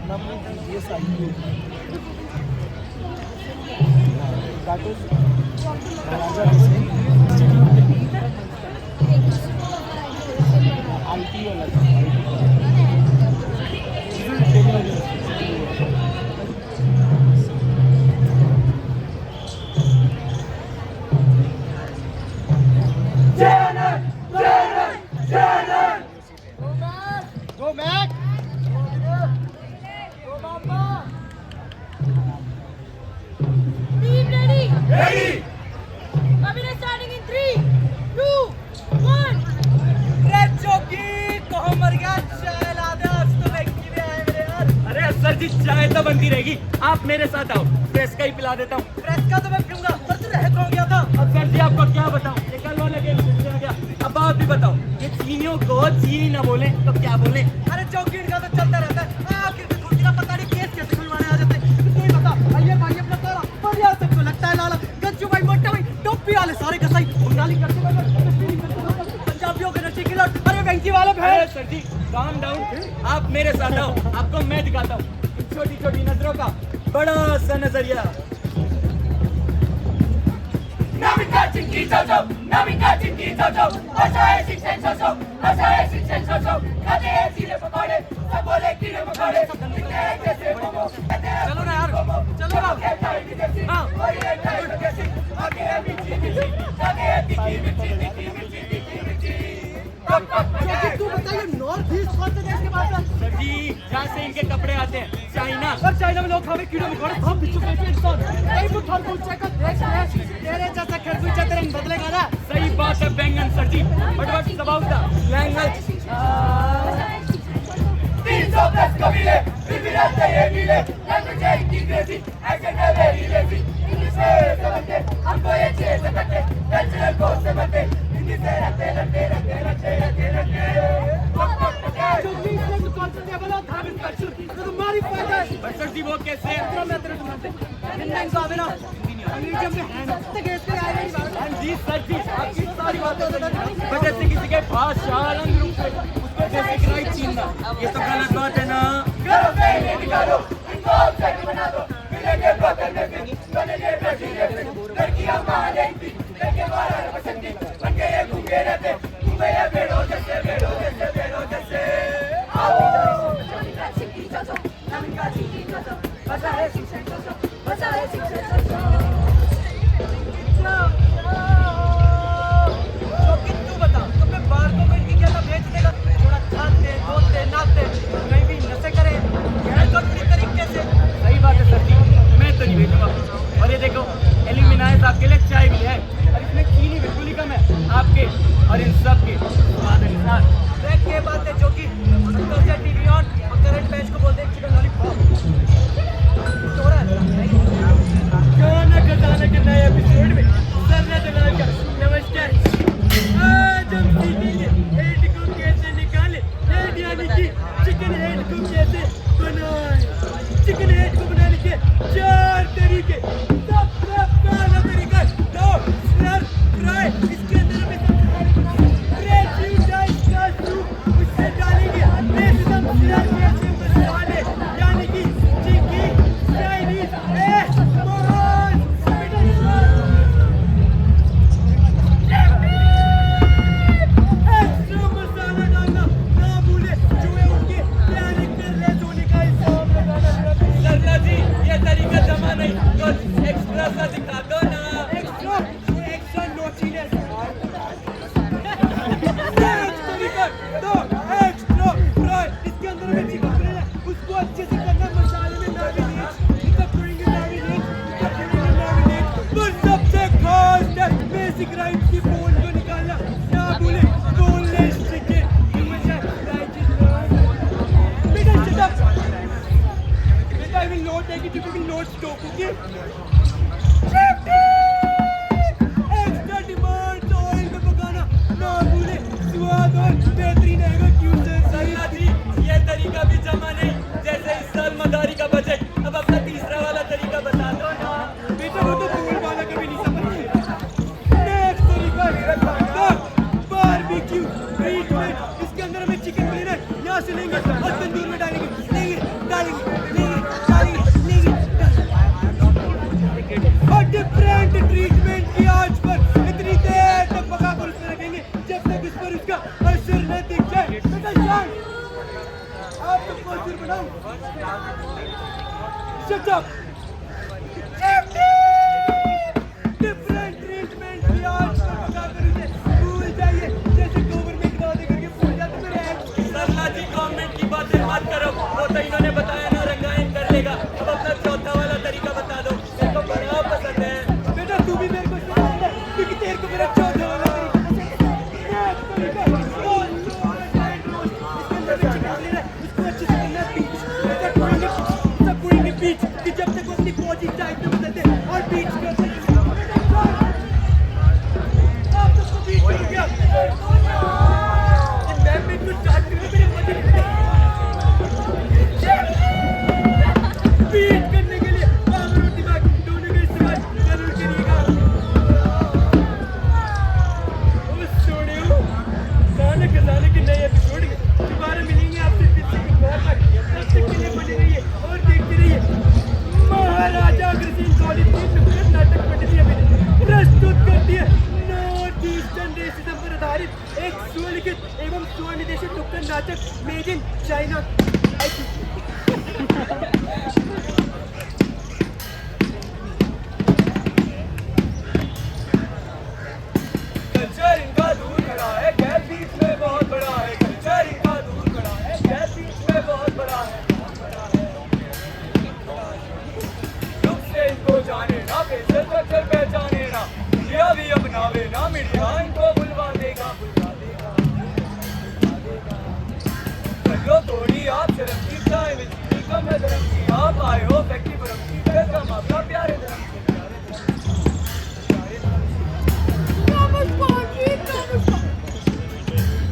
That is Maharaja Hussain. IT वाला था, Go Mac! Go Mama! Team ready? Ready! Kabira starting in 3, 2, 1. Red jockey, कहाँ मर गया? चाय ला दे, आज तो वेंकी भी आए मेरे यार। अरे सर जी चाय तो बनती रहेगी, आप मेरे साथ आओ, प्रेस का ही पिला देता हूँ। प्रेस का तो मैं पीऊंगा, पर तू रह कौन गया था? अब सर जी आपको क्या बताऊँ, ये कल वाला गेम आ गया। अब आप भी बताओ, ये चीनियों को चीनी ना बोले तो क्या बोले? अरे चौकी का तो चलता रहता है। आखिर में खुद का पता नहीं केस कैसे खुलवाने आ जाते हैं। तू ही बता, अय्यर भाई अपना तारा, बढ़िया सबको लगता है लाला। गज्जू भाई, मोटा भाई, टोपी वाले सारे कसाई, बंगाली करते हैं, पंजाबियों के नशे की लट, अरे वेंकी वाले अरे भैंस। सर जी काम डाउन, आप मेरे साथ आओ, आपको मैं दिखाता हूँ छोटी छोटी नजरों का बड़ा सा नजरिया। Namika chinki chocho, namika chinki chocho, acha hai शिक्षण chocho, acha hai शिक्षण chocho, खाते हैं चीरे पकौड़े, सब बोले कीड़े मकोड़े, दिखते हैं जैसे मोमो, कहते हैं चलो ना यार, चलो ना। कहता है जैसी, और ये टाइम जैसी, आगे है मिर्ची मिर्ची, आगे है तीखी मिर्ची, तीखी मिर्ची, तीखी मिर्ची। चौकी तू बता, ये नॉर्थ ईस्ट कौन से देश के बात है? सर जी जहाँ से इनके कपड़े आते हैं, चाइना। और चाइना में लोग खावे कीड़े मकोड़े, सब बिच्छू कैसे इंसान। कहीं वो थर पूछे का देश है, तेरे जैसा खरबूजा तेरे रंग बदलेगा ना। सही बात है बैंगन sir ji, but what's about the language? 300+ कबीले, फिर भी रहते हैं नीले, language है इंग्लिश, accent है very lazy, English से समझते, हमको ये चीज़ समझते, cultural code समझते, हिंदी से रटते। चौकी से कंफर्टेबल और धार्मिक कल्चर, तो तुम्हारी फायदा है। बट सर जी वो कैसे? इतना मैं तेरे को मानते, हिंदी इंसान है ना, अंग्रेजी में है ना, तो केस पे आएगा ही बात। हाँ जी सर जी आपकी सारी बातें बट ऐसे किसी के भाषा रंग रूप से उसको जैसे गिराई छीनना, ये तो गलत बात है ना। घरों से इन्हें निकालो, इनको outside बना दो, मिलेंगे बगल में फिर, बनेंगे बैठेंगे फिर, लड़कियां मारेंगी, लड़के मारने पसंदी, बनके ये घूमे रहते, घूमे ये भेड़ों जैसे, भेड़ों जैसे, भेड़ों जैसे। आओ, नमिका चिंकी चोचो, नमिका चिंकी चोचो, बचा है शिक्षण चोचो, बचा है शिक्षण चोचो। चौकी तू बता, तुम्हें बाहर को कोई क्या भेज देगा? थोड़ा खाते, धोते, नाते, कहीं भी नशे करे, क्या तो पूरी तरीके से। सही बात है सर जी, मैं तो नहीं भेजूंगा। और ये देखो एल्यूमिनाइज आपके लिए चाय भी है, और इसमें चीनी बिल्कुल ही कम है, आपके और इन सब के स्वाद अनुसार। देख के बात है चौकी, तो से टीवी ऑन और करंट मैच को बोल दे चिकन लॉलीपॉप। तो रहा है गाना खजाना के नए एपिसोड में सरना दलाकर नमस्कार। आज हम सीखेंगे हेड को कैसे निकाले, हेड यानी कि चिकन हेड को कैसे बनाए। चिकन हेड को बनाने के 4 तरीके। सबसे पहला तरीका दो स्टर फ्राई, इसके अंदर हमें उससे डालेंगे बेसिकम मसाले, पर उसका असर न दिख जाए। बेटा शांत, आप तो पोस्टर बनाओ। Shut up! डिफरेंट ट्रीटमेंट की आज पकाकर उसे भूल जाइए जैसे गवर्नमेंट वादे करके भूल जाते मेरे एक्स। सरला जी गवर्नमेंट की बातें मत करो, वो तो इन्होंने बताया ना रंगायन कर लेगा। अब अपना चौथा वाला तरीका बता दो, मेरे को बड़ा पसंद है। बेटा तू भी मेरे को सिखा दे क्योंकि तेरे को मेरा चौथा वाला तरीका पसंद है। इसके अंदर भी चिकन लेना है, इसको अच्छे से करना है बीच कि जब तक वो अपनी फौजी टाइप में बदलते और बीच करते हैं। आप सबको बीच कर गया। मैं बिल्कुल चाट करके मेरे वजन बीट करने के लिए पावर और दिमाग दोनों का इस्तेमाल जरूर करिएगा। ओ सोनियो, गाने खजाने के नए एपिसोड में दोबारा मिलेंगे आपसे फिर से एक और बार। तब तक के लिए बने रहिए और देखते रहिए महाराजा अग्रसेन कॉलेज की नुक्कड़ नाटक मंडली अभिनय प्रस्तुत करती है नॉर्थ ईस्टर्न रेसिज्म पर आधारित एक सुलिखित एवं स्वनिर्देशित नुक्कड़ नाटक मेड इन चाइना। कल्चर इनका दूर खड़ा है, गैप बीच में बहुत बड़ा है। कल्चर इनका दूर खड़ा है, गैप बीच में बहुत बड़ा है। लुक से इनको जाने ना, फेशियल स्ट्रक्चर पहचाने ना, मीडिया भी अपनावे ना, मीडिया इनको बुलवा देगा। कर लो थोड़ी आप शर्म की, चाहे मिली कम है धर्म की। आप आए हो फैक्ट्री फर्म की, फिर का मामला प्यारे धर्म की।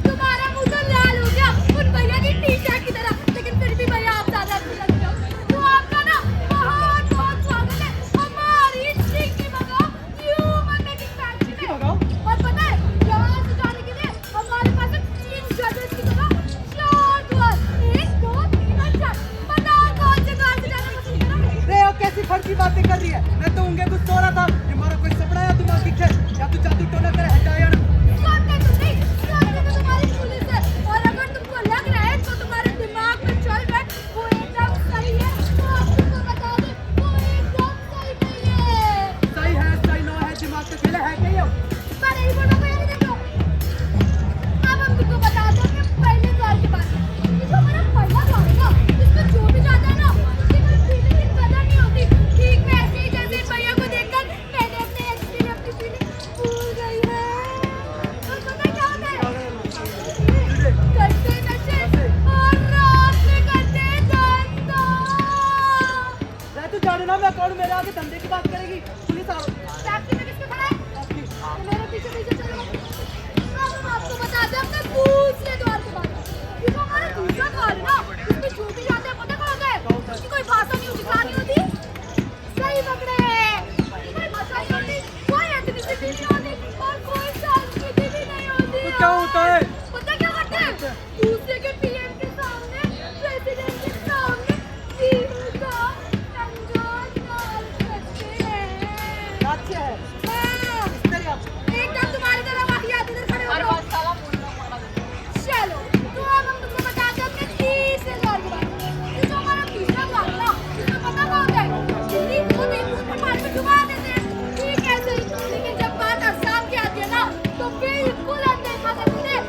तुम्हारा मुंह तो लाल हो गया उन भैया की टी-शर्ट की तरह, लेकिन फिर भी भैया आप ज्यादा अच्छे लगते हो। तो आपका ना बहुत बहुत स्वागत है हमारी चिंकी भगाओ ह्यूमन मेकिंग फैक्ट्री में। और पता है यहाँ से जाने के लिए हमारे पास एक 3 जजेस की तरह शॉर्ट वर्क 1 2 3 और 4। बताओ कौन से कार से जाने की चिंता करोगे? रे वो कैसी फर्जी बातें कर रही है। मैं तो उनके कुछ सो रहा था, हमारा कोई सपना या दिमाग की खेल या तू जादू टोना तेरे हटाया ना। सोते तो नहीं, सोते तो तुम्हारी पुलिस है। और अगर तुमको लग रहा है तो तुम्हारे दिमाग में चल रहा है वो एकदम सही है, तो आप तुमको बता दें वो एकदम सही नहीं है। सही है सही ना है, दिमाग तो खेला है क्या? पर यही बोलो को ये देखो। अब हम तुमको बता दें कि पहले द्वार के बारे में। ये जो हमारा पहला द्वार है ना, इसमें जो भी जाता है ना उसकी कोई फीलिंग की कदर नहीं होती। ठीक वैसे ही जैसे भैया को देखकर मैंने अपने एक्चुअली अपनी फीलिंग भूल गई है। और पता है क्या होता है? करते नशे और रात में करते धंधा। मैं तो जाने ना, मैं कौन मेरे आगे धंधे की बात करेगी। पुलिस आओ। फैक्ट्री में किसको खड़ा है? तो मेरे पीछे पीछे चलो। अब हम आपको बता दें अपने दूसरे द्वार के बारे में। ये जो हमारा दूसरा द्वार है ना, इसमें जो भी जाते हैं पता क्या होता है? उसकी कोई भाषा नहीं होती, कहानी होती। सही पकड़े हैं। कोई भाषा नहीं होती, कोई एथनिसिटी नहीं होती और कोई संस्कृति भी नहीं होती। तो क्या होता है? पता क्या करते हैं? दूसरे के पीएम के सामने, प्रेसिडेंट के सामने जीवन का संघर्ष करते हैं। अच्छे है हाँ। इस तरह आप एकदम तुम्हारी तरह वाहियात इधर खड़े हो जाओ। चलो तो अब हम तुमको बताते हैं अपने तीसरे द्वार के बारे में। ये जो हमारा तीसरा द्वार है ना, इसमें पता क्या होता है? दिल्ली को बेबूर पर पानी में डुबा देते हैं। ठीक है सही, लेकिन जब बात असम की आती है ना तो बिल्कुल अनदेखा कर देते हैं।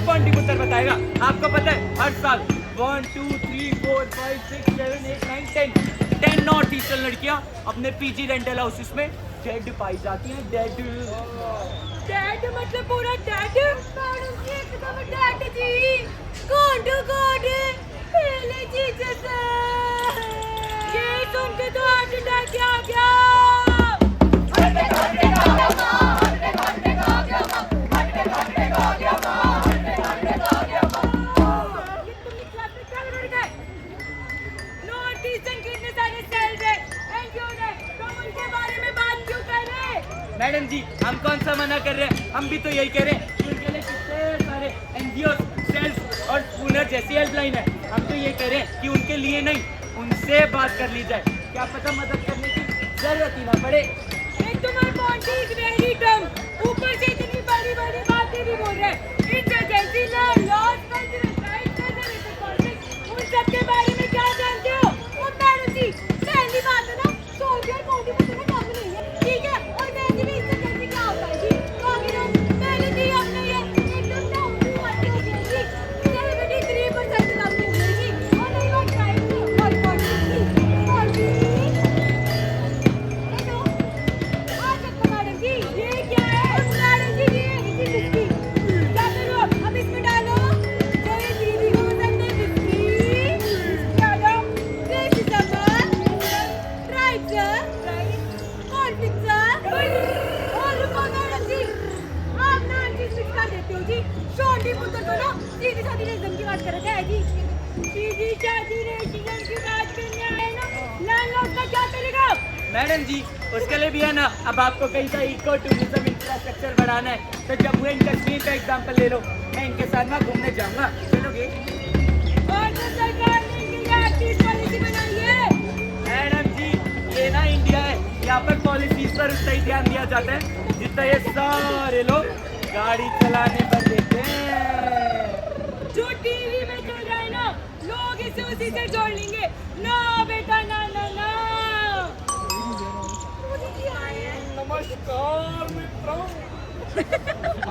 पाटलिपुत्र बताएगा। आपको पता है हर साल 1 2 3 4 5 6 7 8 9 10 नॉर्थ ईस्टर्न लड़कियां अपने पीजी रेंटल हाउसेस में डेड पाई जाती हैं। डेड मतलब पूरा डेड? मैडम जी एकदम डेड जी। गॉड पहले जीसस। ये सुन के तो हार्ट अटैक आ गया। मैडम जी हम कौन सा मना कर रहे हैं, हम भी तो यही कह रहे हैं कि उनके लिए कितने सारे एनजीओ सेल्फ और स्कूलर जैसी हेल्पलाइन है। हम तो ये कह रहे हैं कि उनके लिए नहीं उनसे बात कर ली जाए, क्या पता मदद करने की जरूरत ही ना पड़े। तुम्हारे पॉलिटिक्स वेरी डम, ऊपर से इतनी बड़ी बड़ी बातें भी बोल रहे हैं। इंसर्जेंसी लॉस उन सब के बारे में क्या जानते हो? और मैडम जी पहली बात है ना, सोल्जर पॉलिटिक्स में काम नहीं है, ठीक है? और वैसे भी इंसर्जेंसी क्या होता है जी? बाकी लोग पहले से ही अपने ये एकदम डाउन टू अर्थ हो गए जी। 73% कम हो गई जी। और नहीं बात टाइम की और पॉलिटिक्स हेलो आ सकता मैडम जी, ये क्या है? मैडम जी ये विस्की क्या करो अब इसमें डालो जो ये दीदी को पसंद है विस्की। क्या दो राइट और रुको मैडम जी, आप ना चीज मिक्स कर देते हो जी। शॉर्टी पुत्र को ना सीधी सादी रेशम की बात कर रहे हैं जी। सीधी सादी रेशम की बात करने आए ना, लैंडलॉर्ड का क्या चलेगा? मैडम जी उसके लिए भी है ना, अब आपको कहीं का इको टूरिज्म इंफ्रास्ट्रक्चर बढ़ाना है तो जम्मू एंड कश्मीर का एग्जाम्पल ले लो, मैं इनके साथ वहाँ घूमने जाऊँगा, चलोगे? और तो सरकार ने इनके लिए एक्टिव पॉलिसी बनाई है। मैडम जी ये ना इंडिया है, यहाँ पर पॉलिसीज पर उतना ही ध्यान दिया जाता है जितना ये सारे लोग गाड़ी चलाने पर देते हैं। जो टीवी में चल रहा है ना, लोग इसे उसी से जोड़ लेंगे। ना बेटा ना ना ना। नमस्कार मित्रों,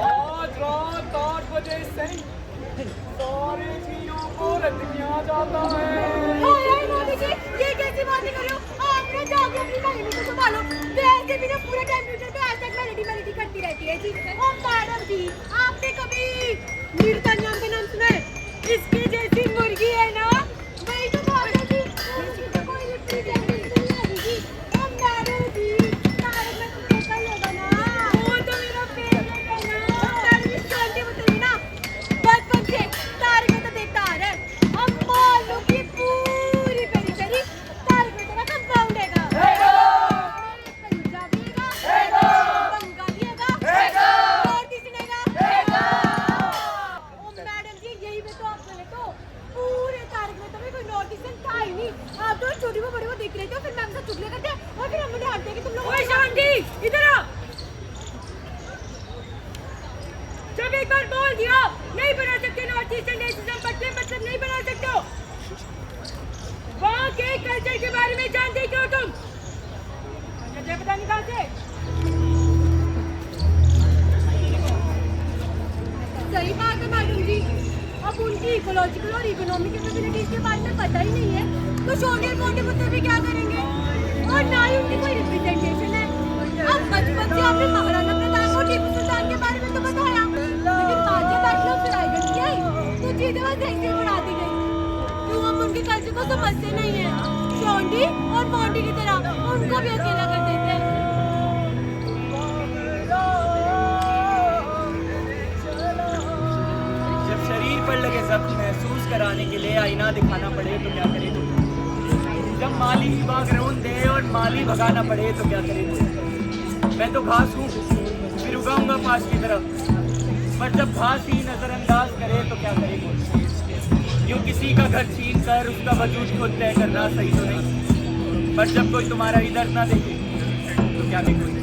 आज रात 8 बजे से सारे चीजों को रद्द किया जाता है। मोदी जी ये कैसी बातें कर रहे हो? आप ना जाके अपनी कहानी को संभालो। वैसे भी ना पूरे टाइम ट्विटर पे हैशटैग मेलोडी करती रहती है जी। और मैडम जी आपने कभी मीरका नाम का नाम सुना है? इसके जैसी मुर्गी है ना, वही तो बात है जी। इसकी तो कोई रिप्रेजेंटेशन नहीं है जी। और मैडम जी तारक में तो देखा ही होगा ना, वो तो मेरा फेवरेट है ना। और मैडम जी शांति बताइए ना, बचपन से तारक में तो देखता आ रहा है। अब मान लो कि पूरी पेरी तारक में तेरा कंपाउंड हैगा। पंजाबी हैगा, बंगाली हैगा, नॉर्थ ईस्टर्न हैगा। ओ मैडम जी यही में तो आप बोले तो पूरे तारक में तो भी कोई नॉर्थ ईस्टर्न था ही नहीं। आप तो छोटी को बड़ी को देख रहे थे, फिर मैम से चुगली करते और फिर हमें डांटते कि तुम लोग। ओए शांति इधर आ। जब एक बार बोल दिया नहीं बना सकते नॉर्थ ईस्टर्न रेसिज्म, मतलब नहीं बना सकते हो। वहाँ के कल्चर के बारे में जानते क्यों तुम? मुझे पता नहीं कहाँ से। सही बात है मैडम जी, अब उनकी इकोलॉजिकल और इकोनॉमिक कैपेबिलिटीज के बारे में पता ही नहीं है तो शोल्डर पॉलिटिक्स भी क्या करेंगे? और ना ही उनकी कोई रिप्रेजेंटेशन है। अब बचपन से आपने महाराणा प्रताप और टीपू सुल्तान के बारे में तो बताया, लेकिन आज जब बैटल ऑफ रायगढ़ की आई तो चीजें बस ऐसे बढ़ा दी गई। क्यों हम उनके कल्चर को समझते नहीं है? शॉन्डी और बॉन्डी की तरह उनको भी अकेला कर देते हैं। जब शरीर पर लगे जख्म महसूस कराने के लिए आईना दिखाना पड़े तो क्या करे तू? जब माली की बाग रौन दे और माली भगाना पड़े तो क्या करे तू? मैं तो घास हूँ फिर उगाऊंगा पास की तरफ, पर जब घास ही नजरअंदाज करे तो क्या करे कोई? यूँ किसी का घर छीन कर उसका वजूद खुद तय करना सही तो नहीं, पर जब कोई तुम्हारा इधर ना देखे तो क्या भी कोई?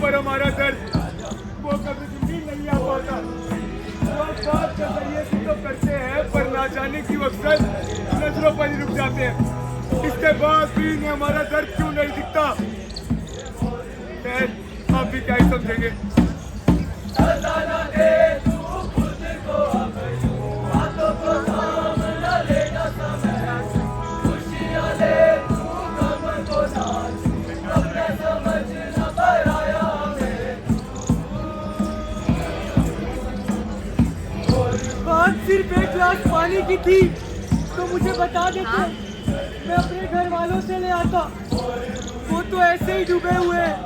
पर हमारा दर्द वो कभी भी नहीं आ पाता। लोग बात के जरिए से तो करते हैं पर ना जाने क्यों अक्सर नजरों पर ही रुक जाते हैं। इसके बाद भी इन्हें हमारा दर्द क्यों नहीं दिखता? खैर आप भी क्या ही समझेंगे। बात सिर्फ एक गिलास पानी की थी तो मुझे बता देते, मैं अपने घर वालों से ले आता। वो तो ऐसे ही डूबे हुए हैं।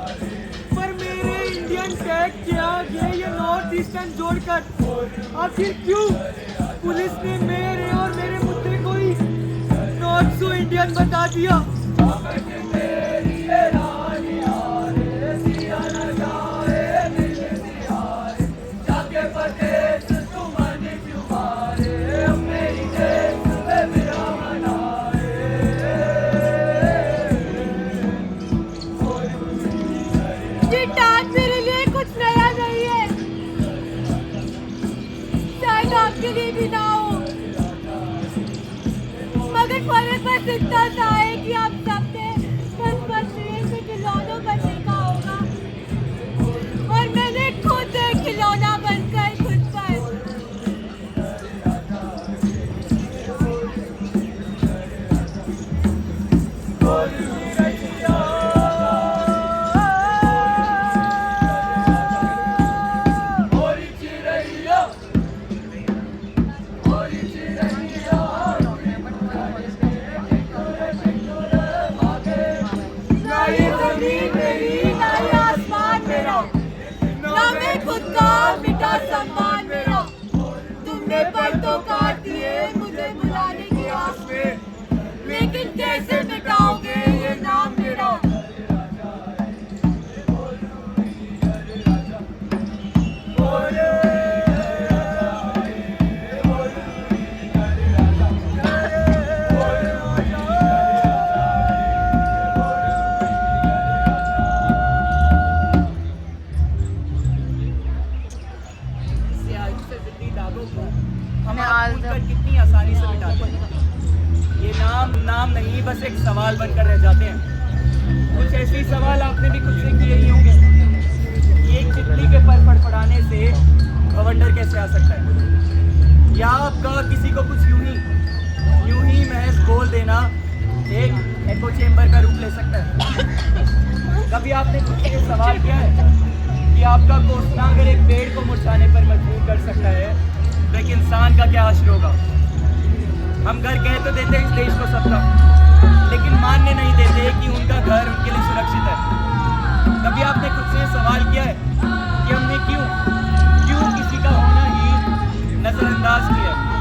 पर मेरे इंडियन टैग के आगे ये नॉर्थ ईस्टर्न जोड़कर आखिर क्यों पुलिस ने मेरे और मेरे मुद्दे को ही नॉर्थ सो इंडियन बता दिया? ये टास्क मेरे लिए कुछ नया नहीं है, शायद आपके लिए भी ना हो, मगर फर्क बस इतना सा है कि आप सबने बचपन में से खिलौनों पर देखा होगा और मैंने खुद एक खिलौना बनकर खुद पर। खुद का मिटा सम्मान मेरा, तुमने पर तो काट दिए मुझे बुलाने की आस में, लेकिन कैसे मिटाओगे ये नाम मेरा? कितनी आसानी से मिटाते हैं। ये नाम नहीं बस एक सवाल बनकर रह जाते हैं। कुछ ऐसे ही सवाल आपने भी खुद से किए ही होंगे। ये एक तितली के पर फड़फड़ाने से बवंडर कैसे आ सकता है? या आपका किसी को कुछ यूं ही महज बोल देना एक एको चेम्बर का रूप ले सकता है? कभी आपने खुद से सवाल किया है कि आपका घोंसला अगर एक पेड़ को मुरझाने पर मजबूर कर सकता है तो एक इंसान का क्या हश्र होगा? हम घर कह तो देते हैं इस देश को सबका, लेकिन मानने नहीं देते कि उनका घर उनके लिए सुरक्षित है। कभी आपने खुद से सवाल किया है कि हमने क्यों किसी का होना ही नजरअंदाज किया है?